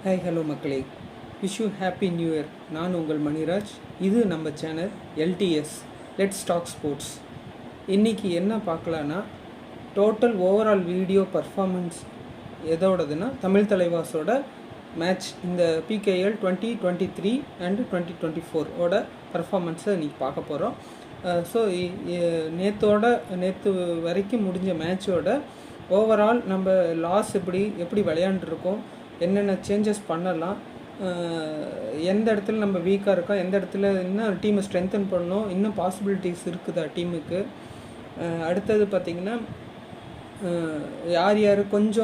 Hi hello மக்களே, wish you happy new year. நான் உங்கள் மணிராஜ். இது நம்ம channel LTS, let's talk sports. இன்றைக்கி என்ன பார்க்கலான்னா, டோட்டல் ஓவரால் வீடியோ பர்ஃபார்மன்ஸ் எதோடதுன்னா தமிழ் தலைவாஸோட மேட்ச் இந்த பிகேஎல் 2023 அண்ட் 2024 பர்ஃபார்மன்ஸை இன்றைக்கி பார்க்க போகிறோம். ஸோ நேற்று வரைக்கும் முடிஞ்ச மேட்சோட ஓவரால் நம்ம லாஸ் எப்படி விளையாண்டுருக்கோம், என்னென்ன சேஞ்சஸ் பண்ணலாம், எந்த இடத்துல நம்ம வீக்காக இருக்கோம், எந்த இடத்துல இன்னும் டீமை ஸ்ட்ரென்தன் பண்ணணும், இன்னும் பாசிபிலிட்டிஸ் இருக்குதா டீமுக்கு, அடுத்தது பார்த்திங்கன்னா யார்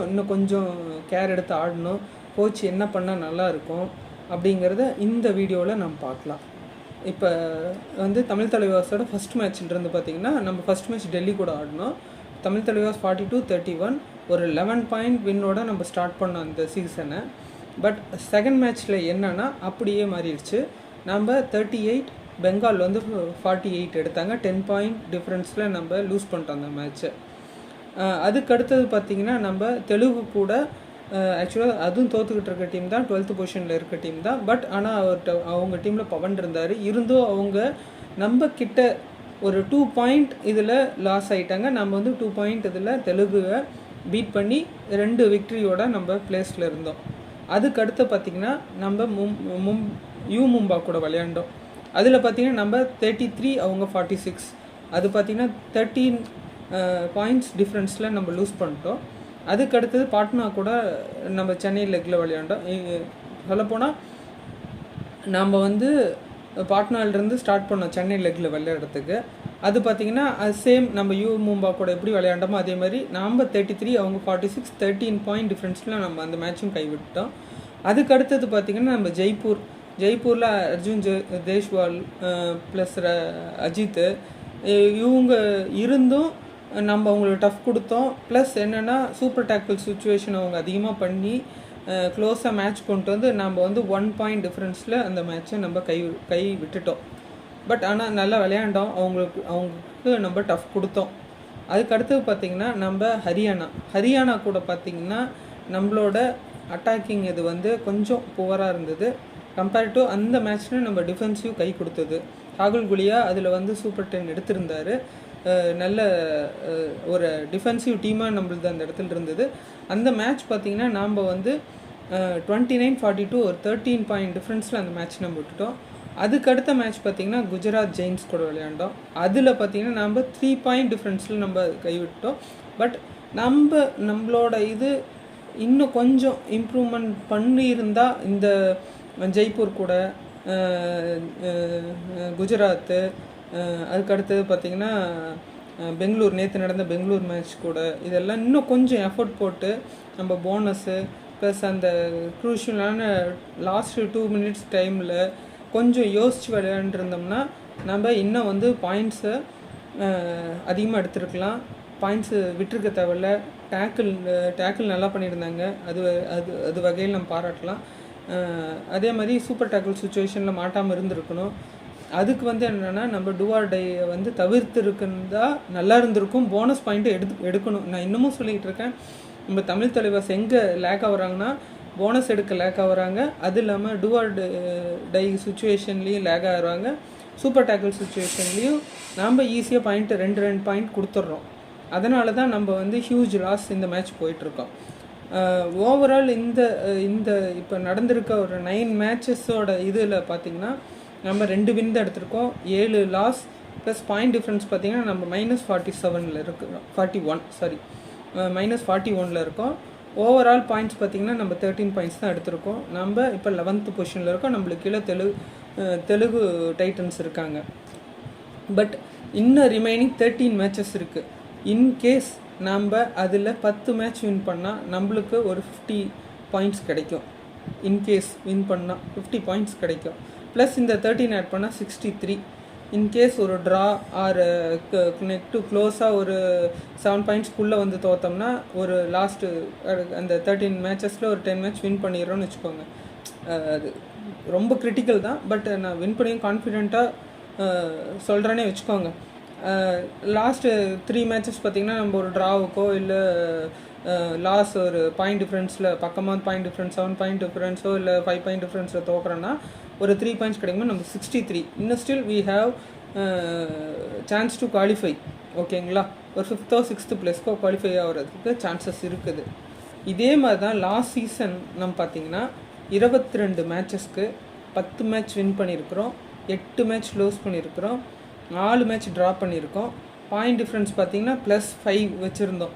இன்னும் கொஞ்சம் கேர் எடுத்து ஆடணும், கோச் என்ன பண்ணால் நல்லாயிருக்கும் அப்படிங்கிறத இந்த வீடியோவில் நம்ம பார்க்கலாம். இப்போ தமிழ் தலைவாஸோட ஃபஸ்ட் மேட்ச்ன்றது பார்த்திங்கன்னா, நம்ம ஃபஸ்ட் மேட்ச் டெல்லி கூட ஆடினோம். தமிழ் தலைவாஸ் 42-31 ஒரு 11 பாயிண்ட் வின்னோட நம்ம ஸ்டார்ட் பண்ணோம் அந்த சீசனை. பட் செகண்ட் மேட்ச்சில் என்னன்னா அப்படியே மாறிடுச்சு. நம்ம 38, பெங்கால் 48 எடுத்தாங்க. 10 பாயிண்ட் டிஃப்ரென்ஸில் நம்ம லூஸ் பண்ணிட்டோம் அந்த மேட்ச்சை. அதுக்கடுத்தது பார்த்திங்கன்னா நம்ம தெலுங்கு கூட ஆக்சுவலாக அதுவும் தோற்றுக்கிட்டு இருக்க டீம் தான், 12th பொசிஷனில் இருக்க டீம் தான். பட் ஆனால் அவங்க டீமில் பவன் இருந்தார். இருந்தும் அவங்க நம்ம கிட்ட ஒரு 2 பாயிண்ட் இதில் லாஸ் ஆகிட்டாங்க. நம்ம 2 பாயிண்ட் இதில் தெலுங்குவை பீட் பண்ணி 2 விக்ட்ரியோட நம்ம பிளேஸில் இருந்தோம். அதுக்கடுத்து பார்த்திங்கன்னா நம்ம மும்பா கூட விளையாண்டோம். அதில் பார்த்திங்கன்னா நம்ம 33, அவங்க 46. அது பார்த்திங்கன்னா 13 பாயிண்ட்ஸ் டிஃப்ரென்ஸில் நம்ம லூஸ் பண்ணிட்டோம். அதுக்கடுத்தது பாட்னா கூட நம்ம சென்னை லெக்கில் விளையாண்டோம். சொல்லப்போனால் நம்ம பாட்னாவிலேருந்து ஸ்டார்ட் பண்ணோம் சென்னை லெக்கில் விளையாடுறதுக்கு. அது பார்த்திங்கன்னா சேம் நம்ம மும்பா கூட எப்படி விளையாண்டோமோ அதே மாதிரி நம்ம 33, அவங்க 46, 13 பாயிண்ட் டிஃப்ரென்ஸில் நம்ம அந்த மேட்சும் கைவிட்டோம். அதுக்கடுத்தது பார்த்திங்கன்னா நம்ம ஜெய்ப்பூரில் அர்ஜுன் தேஷ்வால் ப்ளஸ் அஜித் இவங்க இருந்தும் நம்ம அவங்களுக்கு டஃப் கொடுத்தோம். ப்ளஸ் என்னென்னா சூப்பர் டேக்கிள் சுச்சுவேஷன் அவங்க அதிகமாக பண்ணி க்ளோஸாக மேட்ச் கொண்டு நம்ம 1 பாயிண்ட் டிஃப்ரென்ஸில் அந்த மேட்ச்சை நம்ம கை விட்டுட்டோம். பட் ஆனால் நல்லா விளையாண்டோம், அவங்களுக்கு நம்ம டஃப் கொடுத்தோம். அதுக்கடுத்து பார்த்திங்கன்னா நம்ம ஹரியானா கூட பார்த்திங்கன்னா நம்மளோட அட்டாக்கிங் இது கொஞ்சம் புவராக இருந்தது. கம்பேர்ட் டு அந்த மேட்ச்சில் நம்ம டிஃபென்சிவ் கை கொடுத்தது. ராகுல் குலியா அதில் சூப்பர் 10 எடுத்திருந்தார். நல்ல ஒரு டிஃபென்சிவ் டீமாக நம்மளது அந்த இடத்துல இருந்தது. அந்த மேட்ச் பார்த்திங்கன்னா நாம் 29-42 ஒரு 13 பாயிண்ட் டிஃப்ரென்ஸில் அந்த மேட்ச் நம்ம விட்டுட்டோம். அதுக்கடுத்த மேட்ச் பார்த்திங்கன்னா குஜராத் ஜெயின்ஸ் கூட விளையாண்டோம். அதில் பார்த்திங்கன்னா நம்ம 3 பாயிண்ட் டிஃப்ரென்ஸில் நம்ம கைவிட்டோம். பட் நம்மளோட இன்னும் கொஞ்சம் இம்ப்ரூவ்மெண்ட் பண்ணியிருந்தால் இந்த ஜெய்ப்பூர் கூட குஜராத்து, அதுக்கடுத்தது பார்த்திங்கன்னா பெங்களூர், நேற்று நடந்த பெங்களூர் மேட்ச் கூட இதெல்லாம் இன்னும் கொஞ்சம் எஃபர்ட் போட்டு நம்ம போனஸு ப்ளஸ் அந்த க்ரூஷியலான லாஸ்ட்டு 2 மினிட்ஸ் டைமில் கொஞ்சம் யோசித்து விளையாண்டுருந்தோம்னா நம்ம இன்னும் பாயிண்ட்ஸை அதிகமாக எடுத்துருக்கலாம். பாயிண்ட்ஸு விட்டுருக்க தேவையில்ல. டேக்கிள் நல்லா பண்ணியிருந்தாங்க. அது வகையில் நம்ம பாராட்டலாம். அதே மாதிரி சூப்பர் டேக்கிள் சுச்சுவேஷனில் மாட்டாமல் இருந்திருக்கணும். அதுக்கு என்னென்னா நம்ம டூஆர் டையை தவிர்த்துருக்குந்தா நல்லா இருந்திருக்கும். போனஸ் பாயிண்ட்டை எடுக்கணும். நான் இன்னமும் சொல்லிகிட்டு இருக்கேன், நம்ம தமிழ் தலைவாஸ் எங்கே லேக் ஆகுறாங்கன்னா போனஸ் எடுக்க லேக் ஆகுறாங்க. அது இல்லாமல் டூஆர் டை சுச்சுவேஷன்லேயும் லேக் ஆகுறாங்க. சூப்பர் டேக்கிள் சுச்சுவேஷன்லேயும் நம்ம ஈஸியாக பாயிண்ட்டு 2 பாயிண்ட் கொடுத்துட்றோம். அதனால தான் நம்ம ஹியூஜ் லாஸ் இந்த மேட்ச் போயிட்டுருக்கோம். ஓவரால் இந்த இப்போ நடந்திருக்க ஒரு 9 மேட்சஸோட இதில் பார்த்திங்கன்னா நம்ம 2 வின் தான் எடுத்திருக்கோம். 7 லாஸ் ப்ளஸ் பாயிண்ட் டிஃப்ரென்ஸ் பார்த்திங்கன்னா நம்ம -47 இருக்கோம். -41 இருக்கோம். ஓவரால் பாயிண்ட்ஸ் பார்த்திங்கன்னா நம்ம 13 பாயிண்ட்ஸ் தான் எடுத்திருக்கோம். நம்ம இப்போ 11th பொசிஷனில் இருக்கோம். நம்மளுக்கு கீழே தெலுங்கு டைட்டன்ஸ் இருக்காங்க. பட் இன்னும் ரிமைனிங் 13 மேட்சஸ் இருக்குது. இன்கேஸ் நம்ம அதில் 10 மேட்ச் வின் பண்ணால் நம்மளுக்கு ஒரு 50 பாயிண்ட்ஸ் கிடைக்கும். இன்கேஸ் வின் பண்ணால் 50 பாயிண்ட்ஸ் கிடைக்கும். ப்ளஸ் இந்த 13 ஆட் பண்ணால் 63. இன்கேஸ் ஒரு ட்ரா ஆர் நெக்டு க்ளோஸாக ஒரு 7 பாயிண்ட்ஸ்க்குள்ளே தோற்றோம்னா ஒரு லாஸ்ட்டு அந்த 13 மேட்சஸில் ஒரு 10 மேட்ச் வின் பண்ணிடுறோன்னு வச்சுக்கோங்க. அது ரொம்ப கிரிட்டிக்கல் தான். பட் நான் வின் பண்ணி கான்ஃபிடெண்ட்டாக சொல்கிறேன்னே வச்சுக்கோங்க. லாஸ்ட்டு 3 மேட்சஸ் பார்த்திங்கன்னா நம்ம ஒரு ட்ராவுக்கோ இல்லை லாஸ் ஒரு பாயிண்ட் டிஃப்ரென்ஸில் பக்கமாக பாயிண்ட் டிஃப்ரென்ஸ் 7 பாயிண்ட் டிஃப்ரென்ஸோ இல்லை 5 பாயிண்ட் டிஃப்ரென்ஸில் தோக்குறோன்னா ஒரு 3 பாயிண்ட்ஸ் கிடைக்கும்போது நம்ம 63. இன்னும் still we have chance to qualify. ஓகேங்களா, ஒரு 5th or 6th பிளேஸ்க்கோ குவாலிஃபை ஆகிறதுக்கு சான்சஸ் இருக்குது. இதே மாதிரி தான் லாஸ்ட் சீசன் நம்ம பார்த்திங்கன்னா 22 மேட்சஸ்க்கு 10 மேட்ச் வின் பண்ணியிருக்கிறோம், 8 மேட்ச் லூஸ் பண்ணியிருக்கிறோம், 4 மேட்ச் ட்ரா பண்ணியிருக்கோம். பாயிண்ட் டிஃப்ரென்ஸ் பார்த்திங்கன்னா +5 வச்சுருந்தோம்.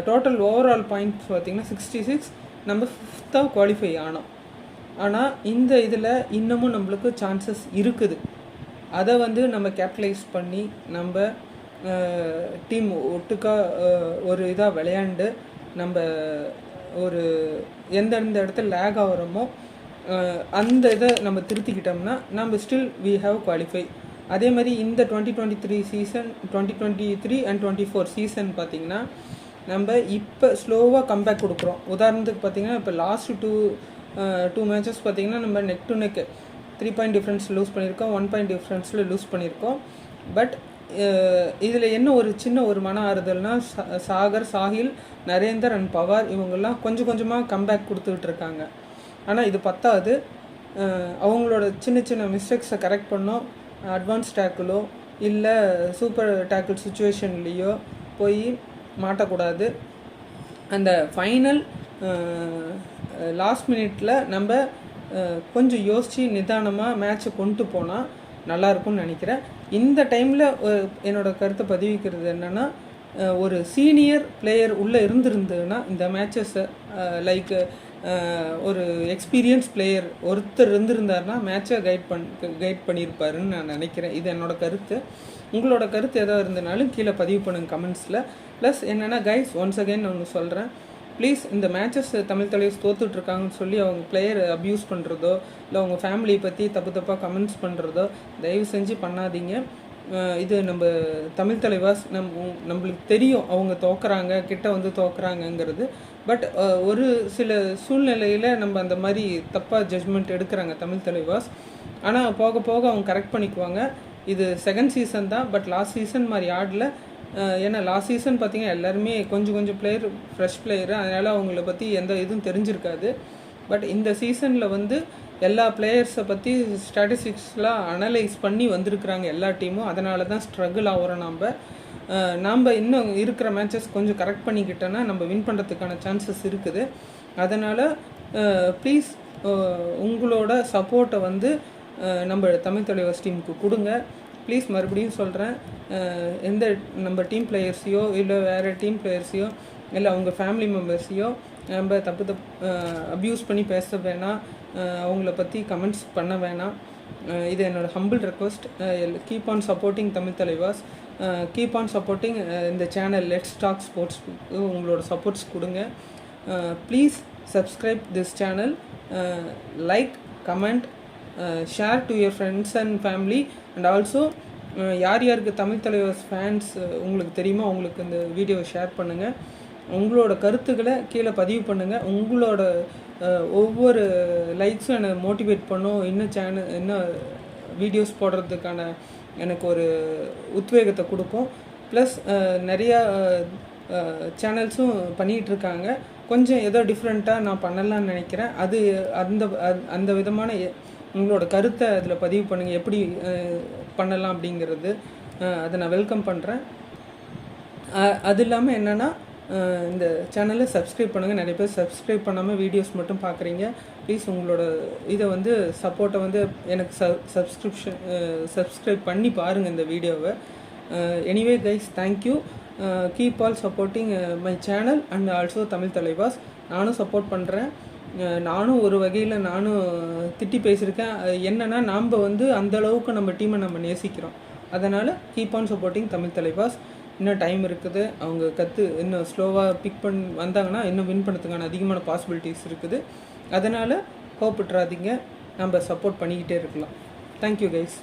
டோட்டல் ஓவரால் பாயிண்ட்ஸ் பார்த்திங்கன்னா 66. நம்ம 5th குவாலிஃபை ஆனோம். ஆனால் இந்த இதில் இன்னமும் நம்மளுக்கு சான்சஸ் இருக்குது. அதை வந்து நம்ம கேபிட்டலைஸ் பண்ணி நம்ம டீம் ஒட்டுக்கா ஒரு இதாக விளையாண்டு நம்ம ஒரு எந்தெந்த இடத்துல லேக் ஆகிறோமோ அந்த இதை நம்ம திருத்திக்கிட்டோம்னா நம்ம ஸ்டில் வி ஹாவ் குவாலிஃபை. அதே மாதிரி இந்த 2023 சீசன் 2023 and 24 சீசன் பார்த்திங்கன்னா நம்ம இப்போ ஸ்லோவாக கம்பேக் கொடுக்குறோம். உதாரணத்துக்கு பார்த்திங்கன்னா இப்போ லாஸ்ட் டூ மேட்சஸ் பார்த்திங்கன்னா நம்ம neck to neck 3 point difference lose பண்ணியிருக்கோம், 1 பாயிண்ட் டிஃப்ரென்ஸில் லூஸ் பண்ணியிருக்கோம். பட் இதில் என்ன ஒரு சின்ன ஒரு மன ஆறுதல்னால் சாகர், சாஹில், நரேந்தர் அண்ட் பவார் இவங்கெல்லாம் கொஞ்சம் கொஞ்சமாக கம்பேக் கொடுத்துக்கிட்டு இருக்காங்க. ஆனால் இது பத்தாது. அவங்களோட சின்ன சின்ன மிஸ்டேக்ஸை கரெக்ட் பண்ணோம். அட்வான்ஸ் டேக்கிளோ இல்லை சூப்பர் டேக்கிள் சுச்சுவேஷன்லேயோ போய் மாட்டக்கூடாது. அந்த ஃபைனல் லாஸ்ட் மினிட்ல நம்ம கொஞ்சம் யோசித்து நிதானமாக மேட்ச்சை கொண்டு போனால் நல்லாயிருக்கும்னு நினைக்கிறேன். இந்த டைமில் என்னோடய கருத்தை பதிவிக்கிறது என்னென்னா, ஒரு சீனியர் பிளேயர் உள்ளே இருந்திருந்ததுன்னா இந்த மேட்சஸை லைக் ஒரு எக்ஸ்பீரியன்ஸ் பிளேயர் ஒருத்தர் இருந்திருந்தாருன்னா மேட்சை கைட் பண்ணியிருப்பாருன்னு நான் நினைக்கிறேன். இது என்னோடய கருத்து. உங்களோட கருத்து எதாவது இருந்தனாலும் கீழே பதிவு பண்ணுங்கள் கமெண்ட்ஸில். ப்ளஸ் என்னென்னா கைஸ், ஒன்ஸ் அகைன் நான் ஒன்று சொல்கிறேன், ப்ளீஸ் இந்த மேட்சஸ் தமிழ் தலைவர்ஸ் தோத்துட்ருக்காங்கன்னு சொல்லி அவங்க பிளேயர் அப்யூஸ் பண்ணுறதோ இல்லை அவங்க ஃபேமிலியை பற்றி தப்பாக கமெண்ட்ஸ் பண்ணுறதோ தயவு செஞ்சு பண்ணாதீங்க. இது நம்ம தமிழ் தலைவாஸ் நம்மளுக்கு தெரியும் அவங்க தோக்குறாங்க, கிட்ட வந்து தோக்குறாங்கங்கிறது. பட் ஒரு சில சூழ்நிலையில் நம்ம அந்த மாதிரி தப்பாக ஜட்ஜ்மெண்ட் எடுக்கிறாங்க தமிழ் தலைவாஸ். ஆனால் போக போக அவங்க கரெக்ட் பண்ணிக்குவாங்க. இது செகண்ட் சீசன் தான், பட் லாஸ்ட் சீசன் மாதிரி ஆடல. ஏன்னா லாஸ்ட் சீசன் பார்த்திங்கன்னா எல்லாருமே கொஞ்சம் பிளேயர் ஃப்ரெஷ் பிளேயரு, அதனால் அவங்கள பற்றி எந்த இதுவும் தெரிஞ்சிருக்காது. பட் இந்த சீசனில் வந்து எல்லா பிளேயர்ஸை பற்றி ஸ்டாட்டிஸ்டிக்ஸ்லாம் அனலைஸ் பண்ணி வந்திருக்கிறாங்க எல்லா டீமும். அதனால தான் ஸ்ட்ரகிள் ஆகிறோம். நாம் இன்னும் இருக்கிற மேட்சஸ் கொஞ்சம் கரெக்ட் பண்ணிக்கிட்டோன்னா நம்ம வின் பண்ணுறதுக்கான சான்சஸ் இருக்குது. அதனால் ப்ளீஸ் உங்களோட சப்போர்ட்டை வந்து நம்ம தமிழ் தலைவர்ஸ் டீமுக்கு கொடுங்க. ப்ளீஸ் மறுபடியும் சொல்கிறேன், எந்த நம்ம டீம் பிளேயர்ஸையோ இல்லை வேறு டீம் பிளேயர்ஸையோ இல்லை அவங்க ஃபேமிலி மெம்பர்ஸையோ நம்ம தப்பு அப்யூஸ் பண்ணி பேச வேணாம், அவங்கள பற்றி கமெண்ட்ஸ் பண்ண வேணாம். இது என்னோடய humble request. Keep on supporting Tamil Thalaivas, keep on supporting இந்த சேனல் லெட்ஸ் டாக் ஸ்போர்ட்ஸ். உங்களோட சப்போர்ட்ஸ் கொடுங்க. Please subscribe this channel, like, comment, share to your friends and family. And also யார் யாருக்கு தமிழ் தலைவர்ஸ் ஃபேன்ஸ் உங்களுக்கு தெரியுமோ அவங்களுக்கு இந்த வீடியோவை ஷேர் பண்ணுங்கள். உங்களோட கருத்துக்களை கீழே பதிவு பண்ணுங்கள். உங்களோட ஒவ்வொரு லைக்ஸும் என்னை மோட்டிவேட் பண்ணும், இன்னும் வீடியோஸ் போடுறதுக்கான எனக்கு ஒரு உத்வேகத்தை கொடுக்கும். ப்ளஸ் நிறையா சேனல்ஸும் பண்ணிகிட்ருக்காங்க. கொஞ்சம் ஏதோ டிஃப்ரெண்ட்டாக நான் பண்ணலான்னு நினைக்கிறேன். அது அந்த விதமான உங்களோட கருத்தை அதில் பதிவு பண்ணுங்கள், எப்படி பண்ணலாம் அப்படிங்கிறது. அதை நான் வெல்கம் பண்ணுறேன். அது இல்லாமல் என்னென்னா, இந்த சேனலை சப்ஸ்கிரைப் பண்ணுங்கள். நிறைய பேர் சப்ஸ்கிரைப் பண்ணாமல் வீடியோஸ் மட்டும் பார்க்குறீங்க. ப்ளீஸ் உங்களோட இதை வந்து சப்போர்ட்டை வந்து எனக்கு சப்ஸ்கிரைப் பண்ணி பாருங்கள் இந்த வீடியோவை. Anyway guys, thank you. Keep all supporting my channel and also Tamil Thalaivas. நானும் சப்போர்ட் பண்ணுறேன். நானும் ஒரு வகையில் திட்டி பேசியிருக்கேன். என்னென்னா, நாம் வந்து அந்தளவுக்கு நம்ம டீமை நம்ம நேசிக்கிறோம். அதனால் keep on supporting Tamil Thalaivas. இன்னும் டைம் இருக்குது. அவங்க இன்னும் ஸ்லோவாக வந்தாங்கன்னா இன்னும் வின் பண்ணுறதுக்கான அதிகமான பாசிபிலிட்டிஸ் இருக்குது. அதனால் ஹோப் விட்றாதீங்க. நம்ம சப்போர்ட் பண்ணிக்கிட்டே இருக்கலாம். Thank you guys.